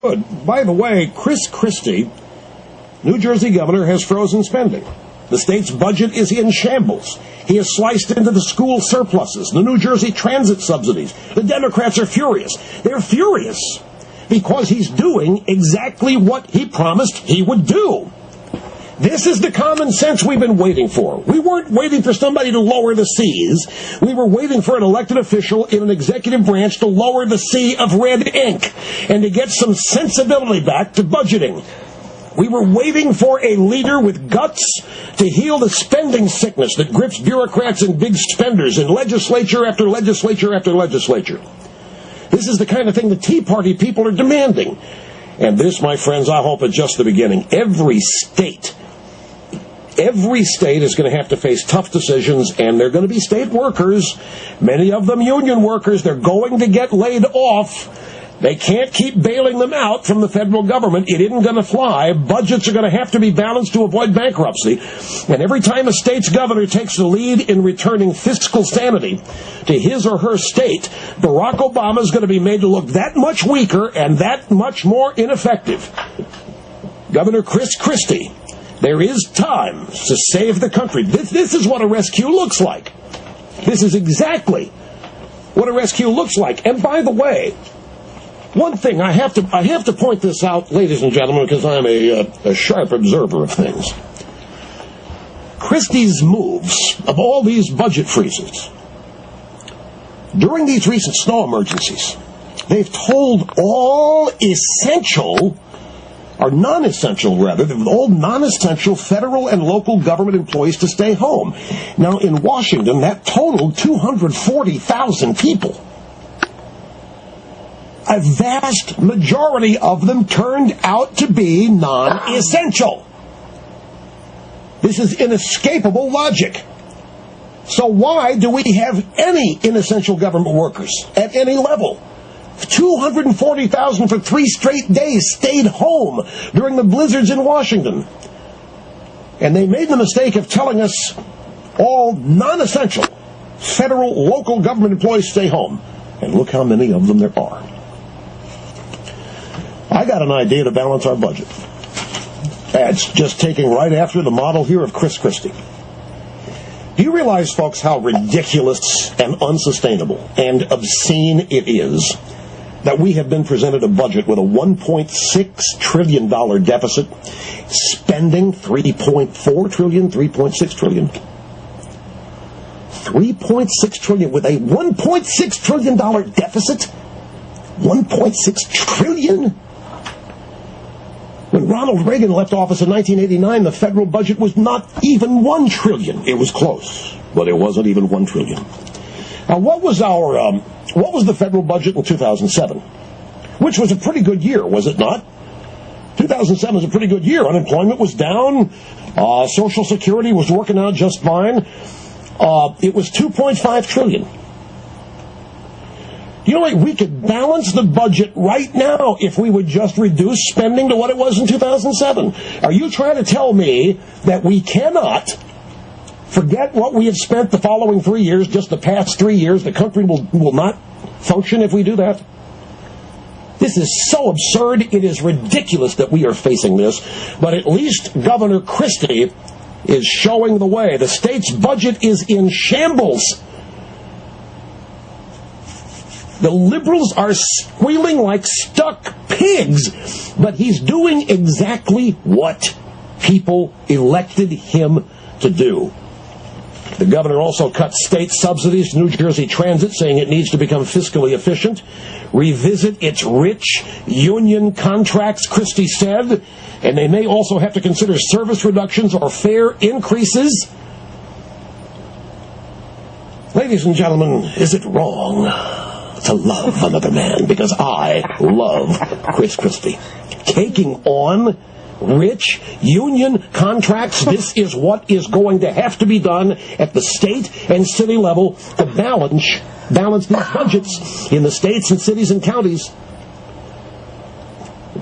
Good. By the way, Chris Christie, New Jersey governor, has frozen spending. The state's budget is in shambles. He has sliced into the school surpluses, the New Jersey transit subsidies. The Democrats are furious. They're furious because he's doing exactly what he promised he would do. This is the common sense we've been waiting for. We weren't waiting for somebody to lower the seas. We were waiting for an elected official in an executive branch to lower the sea of red ink and to get some sensibility back to budgeting. We were waiting for a leader with guts to heal the spending sickness that grips bureaucrats and big spenders in legislature after legislature after legislature. This is the kind of thing the Tea Party people are demanding. And this, my friends, I hope is just the beginning. Every state is going to have to face tough decisions, and they're going to be state workers, many of them union workers. They're going to get laid off. They can't keep bailing them out from the federal government. It isn't going to fly. Budgets are going to have to be balanced to avoid bankruptcy. And every time a state's governor takes the lead in returning fiscal sanity to his or her state, Barack Obama is going to be made to look that much weaker and that much more ineffective. Governor Chris Christie, there is time to save the country. This is what a rescue looks like. This is exactly what a rescue looks like. And by the way, one thing, I have to point this out, ladies and gentlemen, because I'm a sharp observer of things. Christie's moves of all these budget freezes during these recent snow emergencies, they've told all essential, or non-essential rather, all non-essential federal and local government employees to stay home. Now, in Washington, that totaled 240,000 people. A vast majority of them turned out to be non-essential. This is inescapable logic. So why do we have any inessential government workers at any level? 240,000 for 3 straight days stayed home during the blizzards in Washington. And they made the mistake of telling us all non-essential federal, local government employees stay home. And look how many of them there are. I got an idea to balance our budget. That's just taking right after the model here of Chris Christie. Do you realize, folks, how ridiculous and unsustainable and obscene it is that we have been presented a budget with a $1.6 trillion deficit, spending $3.4 trillion, $3.6 trillion. $3.6 trillion with a $1.6 trillion deficit? $1.6 trillion? When Ronald Reagan left office in 1989, the federal budget was not even $1 trillion. It was close, but it wasn't even $1 trillion. Now, what was the federal budget in 2007? Which was a pretty good year, was it not? 2007 was a pretty good year. Unemployment was down. Social Security was working out just fine. It was $2.5 trillion. You know what? We could balance the budget right now if we would just reduce spending to what it was in 2007. Are you trying to tell me that we cannot forget what we have spent the following 3 years, just the past 3 years? The country will not function if we do that? This is so absurd. It is ridiculous that we are facing this. But at least Governor Christie is showing the way. The state's budget is in shambles. The liberals are squealing like stuck pigs, but he's doing exactly what people elected him to do. The governor also cut state subsidies to New Jersey Transit, saying it needs to become fiscally efficient, revisit its rich union contracts, Christie said, and they may also have to consider service reductions or fare increases. Ladies and gentlemen, is it wrong to love another man? Because I love Chris Christie. Taking on rich union contracts, this is what is going to have to be done at the state and city level to balance these budgets in the states and cities and counties.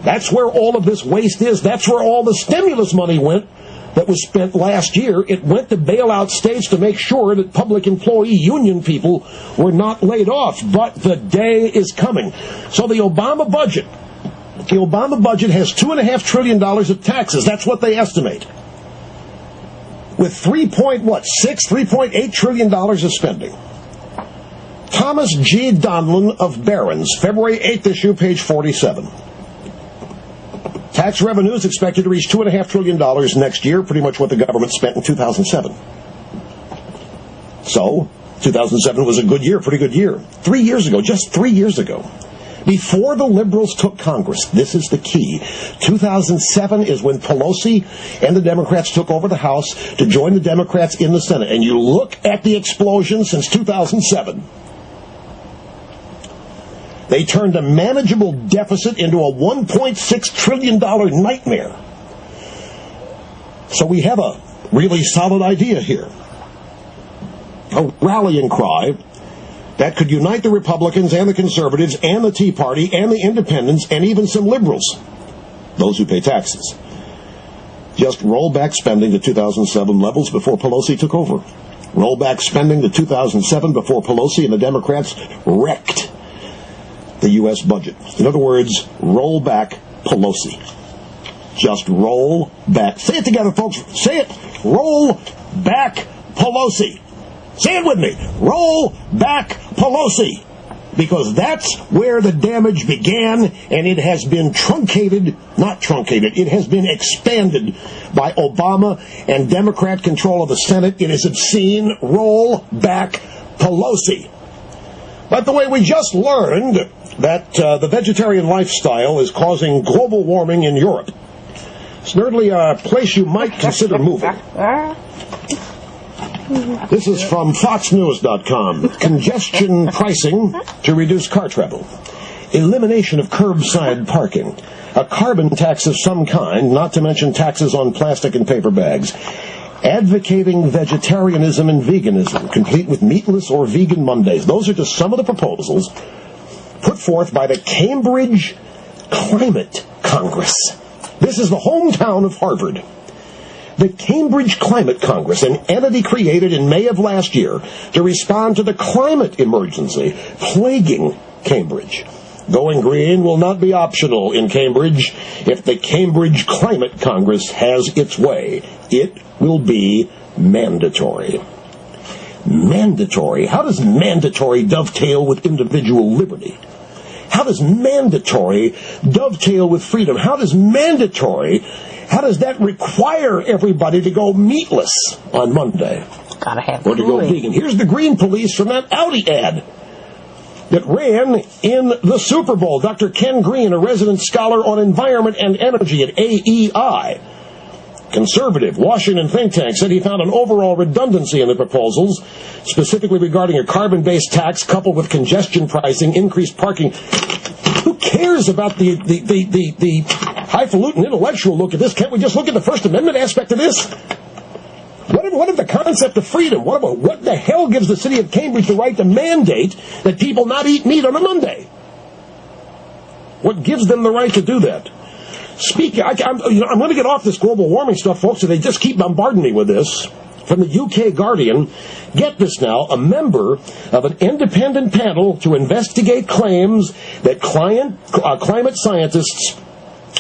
That's where all of this waste is. That's where all the stimulus money went that was spent last year. It went to bail out states to make sure that public employee union people were not laid off. But the day is coming. So the Obama budget The Obama budget has $2.5 trillion of taxes. That's what they estimate. With $3.8 trillion of spending. Thomas G. Donlan of Barron's, February 8th issue, page 47. Tax revenue is expected to reach $2.5 trillion next year, pretty much what the government spent in 2007. So, 2007 was a good year, pretty good year. 3 years ago, just 3 years ago, before the liberals took Congress, this is the key, 2007 is when Pelosi and the Democrats took over the House to join the Democrats in the Senate. And you look at the explosion since 2007. They turned a manageable deficit into a $1.6 trillion nightmare. So we have a really solid idea here. A rallying cry that could unite the Republicans and the Conservatives and the Tea Party and the Independents and even some liberals, those who pay taxes. Just roll back spending to 2007 levels before Pelosi took over. Roll back spending to 2007 before Pelosi and the Democrats wrecked the U.S. budget. In other words, roll back Pelosi. Just roll back. Say it together, folks. Say it. Roll back Pelosi. Say it with me. Roll back Pelosi. Because that's where the damage began, and it has been it has been expanded by Obama and Democrat control of the Senate. It is obscene. Roll back Pelosi. By the way, we just learned that the vegetarian lifestyle is causing global warming in Europe. Certainly a place you might consider moving. This is from FoxNews.com. Congestion pricing to reduce car travel. Elimination of curbside parking. A carbon tax of some kind, not to mention taxes on plastic and paper bags. Advocating vegetarianism and veganism, complete with meatless or vegan Mondays. Those are just some of the proposals put forth by the Cambridge Climate Congress. This is the hometown of Harvard. The Cambridge Climate Congress, an entity created in May of last year to respond to the climate emergency plaguing Cambridge. Going green will not be optional in Cambridge. If the Cambridge Climate Congress has its way, it will be mandatory. Mandatory. How does mandatory dovetail with individual liberty? How does mandatory dovetail with freedom? How does that require everybody to go meatless on Monday? Gotta have or to go vegan. Here's the green police from that Audi ad that ran in the Super Bowl. Dr. Ken Green, a resident scholar on environment and energy at AEI, conservative Washington think tank, said he found an overall redundancy in the proposals, specifically regarding a carbon-based tax coupled with congestion pricing, increased parking. Who cares about the highfalutin intellectual look at this? Can't we just look at the First Amendment aspect of this? What if the concept of freedom? What the hell gives the city of Cambridge the right to mandate that people not eat meat on a Monday? What gives them the right to do that? I'm going to get off this global warming stuff, folks, so they just keep bombarding me with this. From the UK Guardian, get this now, a member of an independent panel to investigate claims that climate scientists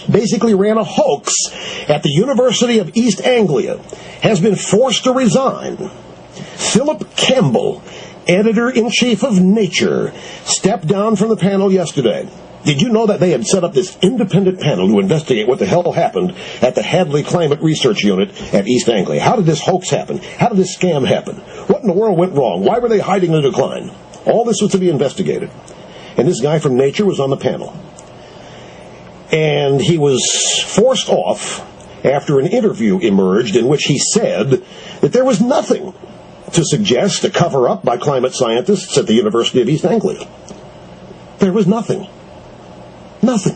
basically ran a hoax at the University of East Anglia, has been forced to resign. Philip Campbell, editor-in-chief of Nature, stepped down from the panel yesterday. Did you know that they had set up this independent panel to investigate what the hell happened at the Hadley Climate Research Unit at East Anglia? How did this hoax happen? How did this scam happen? What in the world went wrong? Why were they hiding the decline? All this was to be investigated. And this guy from Nature was on the panel. And he was forced off after an interview emerged in which he said that there was nothing to suggest a cover-up by climate scientists at the University of East Anglia. There was nothing. Nothing.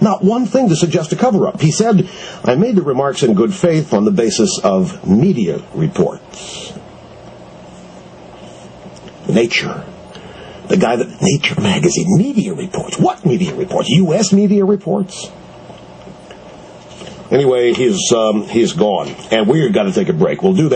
Not one thing to suggest a cover-up. He said, I made the remarks in good faith on the basis of media reports. Nature. The guy that Nature magazine, media reports. What media reports? U.S. media reports? Anyway, he's gone. And we've got to take a break. We'll do that.